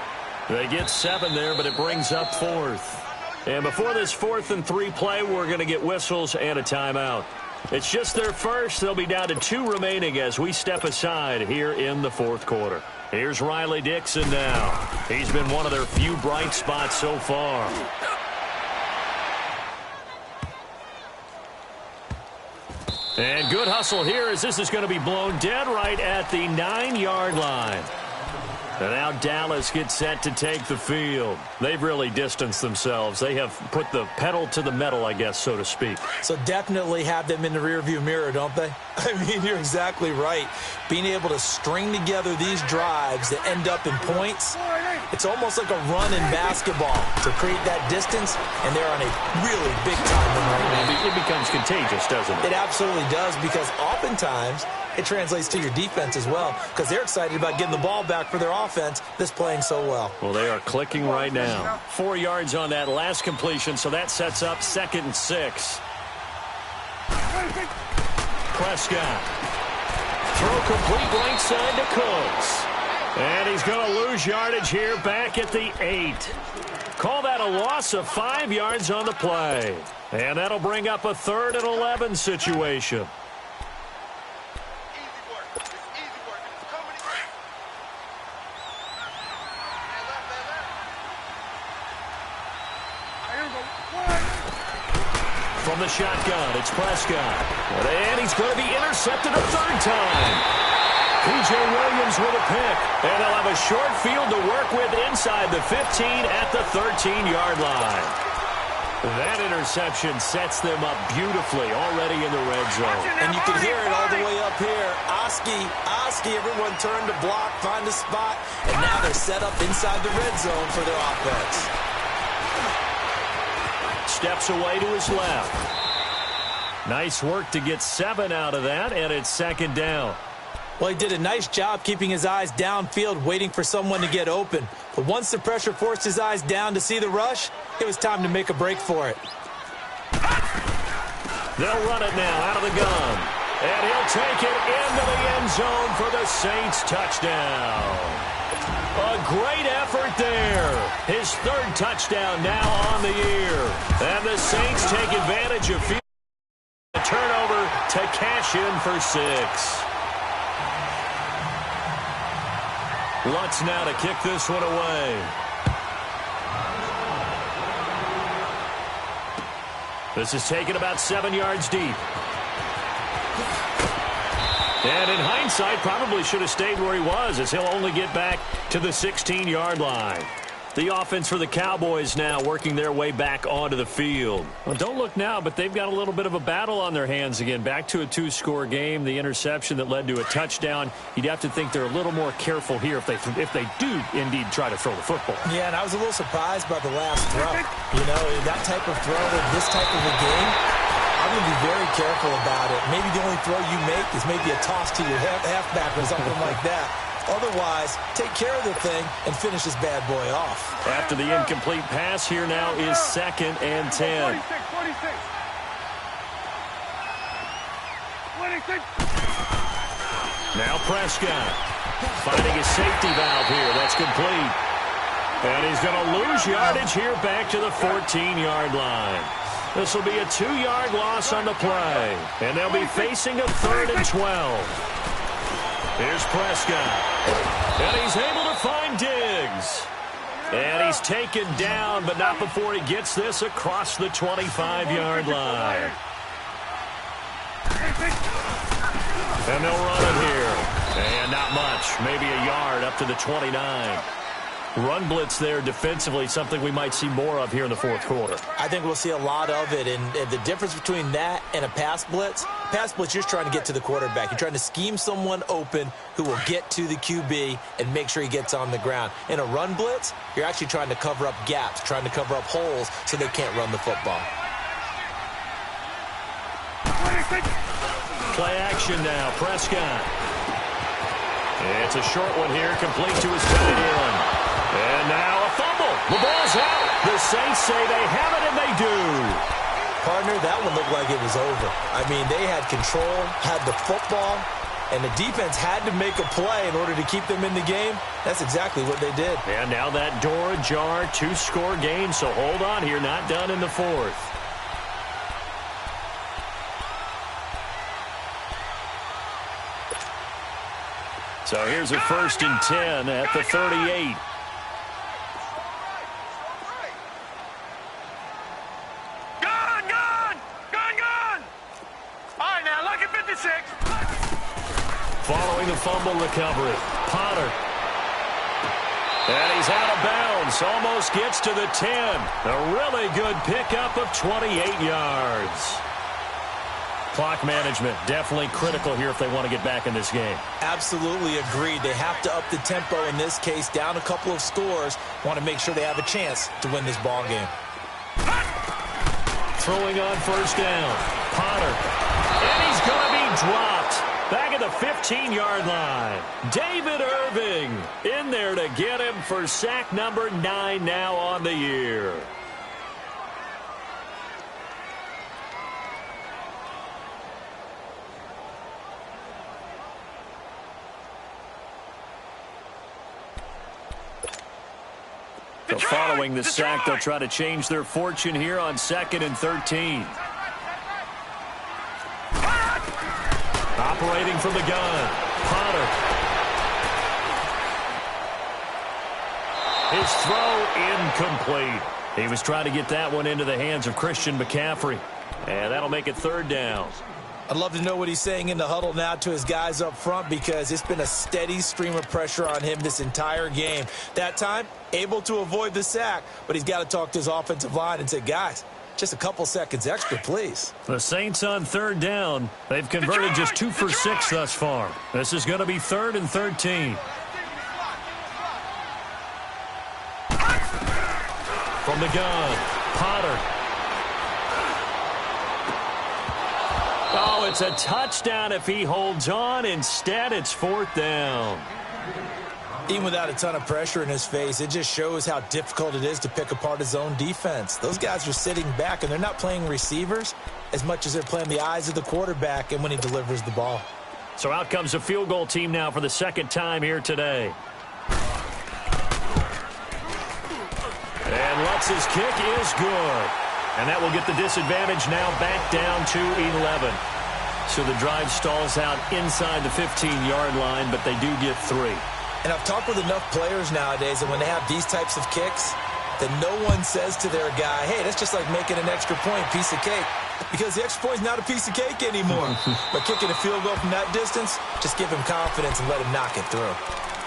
They get 7 there, but it brings up 4th. And before this 4th and 3 play, we're going to get whistles and a timeout. It's just their first. They'll be down to 2 remaining as we step aside here in the 4th quarter. Here's Riley Dixon now. He's been one of their few bright spots so far. And good hustle here as this is going to be blown dead right at the 9-yard line. And now Dallas gets set to take the field. They've really distanced themselves. They have put the pedal to the metal, I guess, so to speak. So definitely have them in the rearview mirror, don't they? I mean, you're exactly right. Being able to string together these drives that end up in points, it's almost like a run in basketball to create that distance, and they're on a really big-time run right now. It becomes contagious, doesn't it? It absolutely does, because oftentimes it translates to your defense as well, because they're excited about getting the ball back for their offense that's playing so well. Well, they are clicking right now. 4 yards on that last completion, so that sets up 2nd and 6. Prescott. Throw complete right side to Cooks. And he's going to lose yardage here back at the 8. Call that a loss of 5 yards on the play. And that'll bring up a 3rd and 11 situation. From the shotgun, it's Prescott. And he's going to be intercepted a 3rd time. P.J. Williams with a pick. And they'll have a short field to work with inside the 15 at the 13-yard line. That interception sets them up beautifully already in the red zone. And you can hear it all the way up here. Oski, everyone turned to block, find a spot, and now they're set up inside the red zone for their offense. Steps away to his left. Nice work to get 7 out of that, and it's 2nd down. Well, he did a nice job keeping his eyes downfield, waiting for someone to get open. But once the pressure forced his eyes down to see the rush, it was time to make a break for it. They'll run it now out of the gun. And he'll take it into the end zone for the Saints touchdown. A great effort there. His 3rd touchdown now on the year. And the Saints take advantage of field turnover to cash in for 6. Lutz now to kick this one away. This is taken about 7 yards deep. And in hindsight, probably should have stayed where he was, as he'll only get back to the 16-yard line. The offense for the Cowboys now working their way back onto the field. Well, don't look now, but they've got a little bit of a battle on their hands again. Back to a 2-score game. The interception that led to a touchdown. You'd have to think they're a little more careful here if they do indeed try to throw the football. Yeah, and I was a little surprised by the last throw. You know, that type of throw in this type of a game, I'm going to be very careful about it. Maybe the only throw you make is maybe a toss to your halfback or something like that. Otherwise, take care of the thing and finish this bad boy off. After the incomplete pass, here now is 2nd and 10. 26. Now Prescott finding his safety valve here. That's complete. And he's going to lose yardage here back to the 14-yard line. This will be a 2-yard loss on the play. And they'll be facing a 3rd and 12. Here's Prescott. And he's able to find Diggs. And he's taken down, but not before he gets this across the 25-yard line. And they'll run it here. And not much. Maybe a yard up to the 29. Run blitz there defensively, something we might see more of here in the fourth quarter. I think we'll see a lot of it, and the difference between that and a pass blitz, you're just trying to get to the quarterback. You're trying to scheme someone open who will get to the QB and make sure he gets on the ground. In a run blitz, you're actually trying to cover up gaps, trying to cover up holes so they can't run the football. Play action now, Prescott. It's a short one here, complete to his tight end. And now a fumble. The ball's out. The Saints say they have it, and they do. Partner, that one looked like it was over. I mean, they had control, had the football, and the defense had to make a play in order to keep them in the game. That's exactly what they did. And now that door ajar, 2-score game, so hold on here, not done in the fourth. So here's a 1st and 10 at the 38. Following the fumble recovery, Potter. And he's out of bounds, almost gets to the 10. A really good pickup of 28 yards. Clock management, definitely critical here if they want to get back in this game. Absolutely agreed. They have to up the tempo in this case, down a couple of scores. Want to make sure they have a chance to win this ball game. Throwing on 1st down, Potter. And he's going to be dropped. Back at the 15-yard line. David Irving in there to get him for sack number 9 now on the year. So following the sack, they'll try to change their fortune here on 2nd and 13. Operating from the gun, Potter. His throw incomplete. He was trying to get that one into the hands of Christian McCaffrey. And that'll make it 3rd down. I'd love to know what he's saying in the huddle now to his guys up front, because it's been a steady stream of pressure on him this entire game. That time, able to avoid the sack, but he's got to talk to his offensive line and say, guys, just a couple seconds extra, please. The Saints on 3rd down. They've converted just 2 for 6 thus far. This is going to be 3rd and 13. From the gun, Potter. Oh, it's a touchdown if he holds on. Instead, it's 4th down. Even without a ton of pressure in his face, it just shows how difficult it is to pick apart his own defense. Those guys are sitting back, and they're not playing receivers as much as they're playing the eyes of the quarterback and when he delivers the ball. So out comes a field goal team now for the 2nd time here today. And Lutz's kick is good. And that will get the disadvantage now back down to 11. So the drive stalls out inside the 15-yard line, but they do get 3. And I've talked with enough players nowadays that when they have these types of kicks, that no one says to their guy, hey, that's just like making an extra point, piece of cake. Because the extra point is not a piece of cake anymore. But kicking a field goal from that distance, just give him confidence and let him knock it through.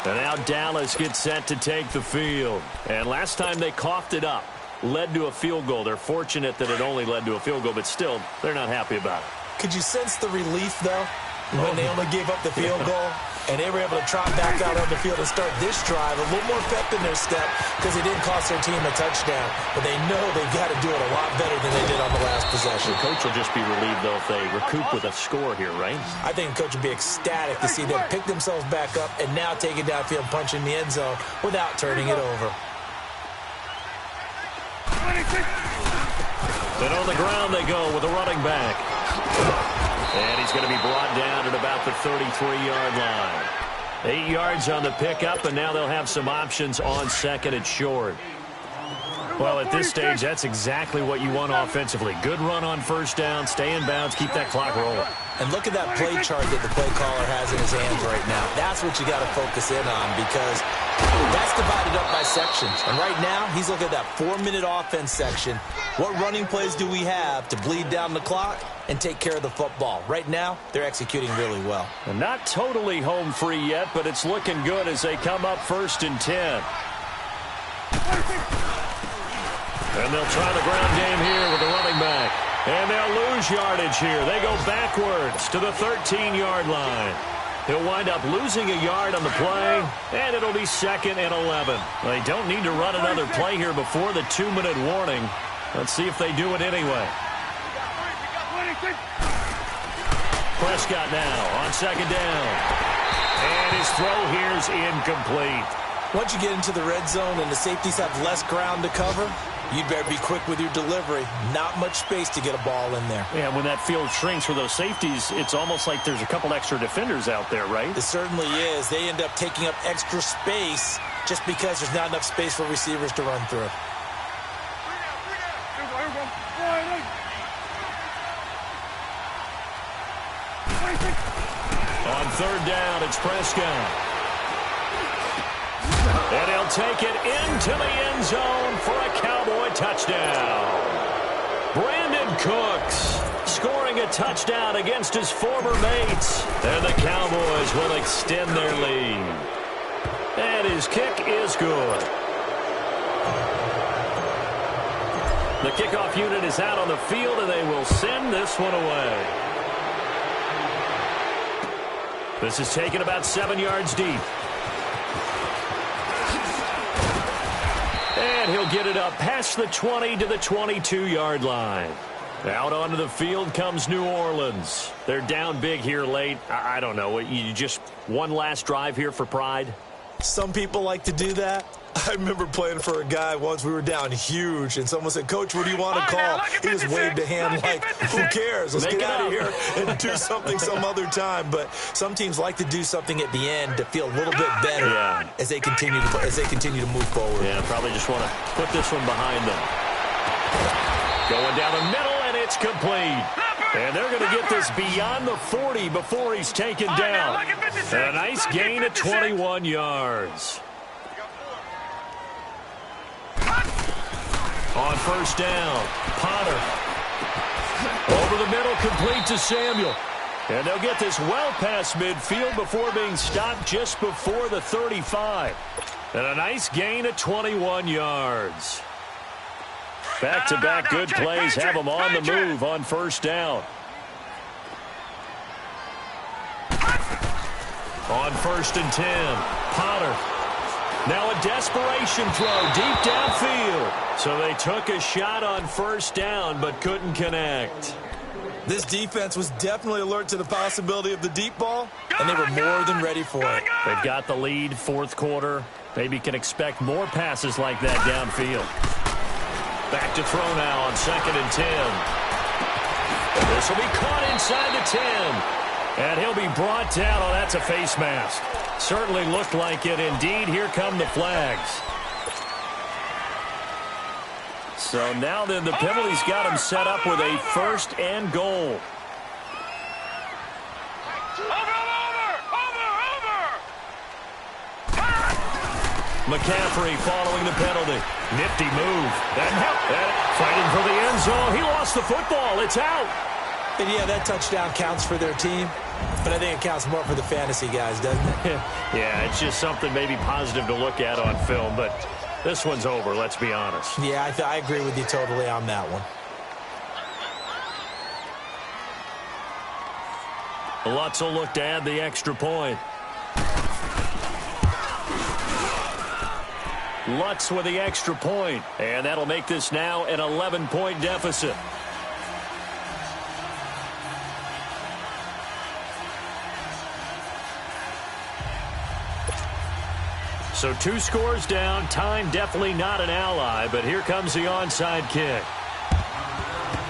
And now Dallas gets set to take the field. And last time they coughed it up, led to a field goal. They're fortunate that it only led to a field goal, but still, they're not happy about it. Could you sense the relief, though, when they only gave up the field goal? And they were able to trot back out on the field and start this drive. A little more pep in their step because it didn't cost their team a touchdown. But they know they've got to do it a lot better than they did on the last possession. The coach will just be relieved, though, if they recoup with a score here, right? I think the coach would be ecstatic to see them pick themselves back up and now take it downfield and punch in the end zone without turning it over. Then on the ground they go with a running back. And he's going to be brought down at about the 33-yard line. 8 yards on the pickup, and now they'll have some options on second and short. Well, at this stage, that's exactly what you want offensively. Good run on first down, stay in bounds, keep that clock rolling. And look at that play chart that the play caller has in his hands right now. That's what you got to focus in on, because that's divided up by sections. And right now, he's looking at that 4-minute offense section. What running plays do we have to bleed down the clock and take care of the football? Right now, they're executing really well. And not totally home free yet, but it's looking good as they come up 1st and 10. And they'll try the ground game here with the running back. And they'll lose yardage here. They go backwards to the 13-yard line. He'll wind up losing a yard on the play, and it'll be 2nd and 11. They don't need to run another play here before the 2-minute warning. Let's see if they do it anyway. Prescott now on 2nd down. And his throw here's incomplete. Once you get into the red zone and the safeties have less ground to cover, you'd better be quick with your delivery. Not much space to get a ball in there. Yeah, when that field shrinks for those safeties, it's almost like there's a couple extra defenders out there, right? It certainly is. They end up taking up extra space just because there's not enough space for receivers to run through. On 3rd down, it's Prescott. And he'll take it into the end zone for a Cowboy touchdown. Brandon Cooks scoring a touchdown against his former mates. And the Cowboys will extend their lead. And his kick is good. The kickoff unit is out on the field, and they will send this one away. This is taken about 7 yards deep. And he'll get it up past the 20 to the 22-yard line. Out onto the field comes New Orleans. They're down big here late. I don't know. You just one last drive here for pride? Some people like to do that. I remember playing for a guy once. We were down huge, and someone said, "Coach, what do you want to call?" He just waved a hand like, "Who cares? Let's get out of here and do something some other time." But some teams like to do something at the end to feel a little bit better as they continue to move forward. Yeah, probably just want to put this one behind them. Going down the middle, and it's complete. And they're going to get this beyond the 40 before he's taken down. And a nice gain of 21 yards. On 1st down, Potter. Over the middle, complete to Samuel. And they'll get this well past midfield before being stopped just before the 35. And a nice gain of 21 yards. Back-to-back good plays have them on the move on 1st down. On 1st and 10, Potter. Now a desperation throw deep downfield. So they took a shot on 1st down but couldn't connect. This defense was definitely alert to the possibility of the deep ball, and they were more than ready for it. They've got the lead, 4th quarter. Maybe can expect more passes like that downfield. Back to throw now on 2nd and 10. And this will be caught inside the 10. And he'll be brought down. Oh, that's a face mask. Certainly looked like it. Indeed, here come the flags. So now then the penalty's got him set up with a 1st and goal. McCaffrey following the penalty. Nifty move. And fighting for the end zone. He lost the football. It's out. And yeah, that touchdown counts for their team, but I think it counts more for the fantasy guys, doesn't it? Yeah, it's just something maybe positive to look at on film, but this one's over, let's be honest. Yeah, I agree with you totally on that one. Lutz will look to add the extra point. Lutz with the extra point, and that'll make this now an 11-point deficit. So 2 scores down. Time definitely not an ally, but here comes the onside kick.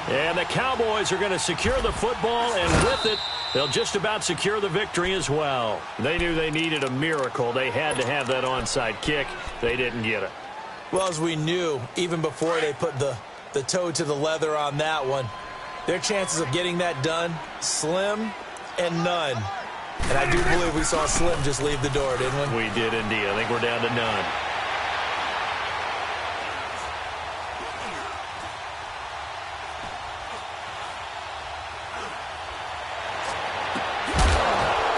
And the Cowboys are going to secure the football, and with it, they'll just about secure the victory as well. They knew they needed a miracle. They had to have that onside kick. They didn't get it. Well, as we knew, even before they put the toe to the leather on that one, their chances of getting that done, slim and none. And I do believe we saw Slim just leave the door, didn't we? We did indeed. I think we're down to none.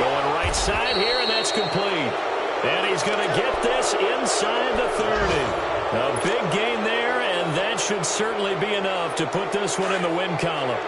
Going right side here, and that's complete. And he's going to get this inside the 30. A big gain there, and that should certainly be enough to put this one in the win column.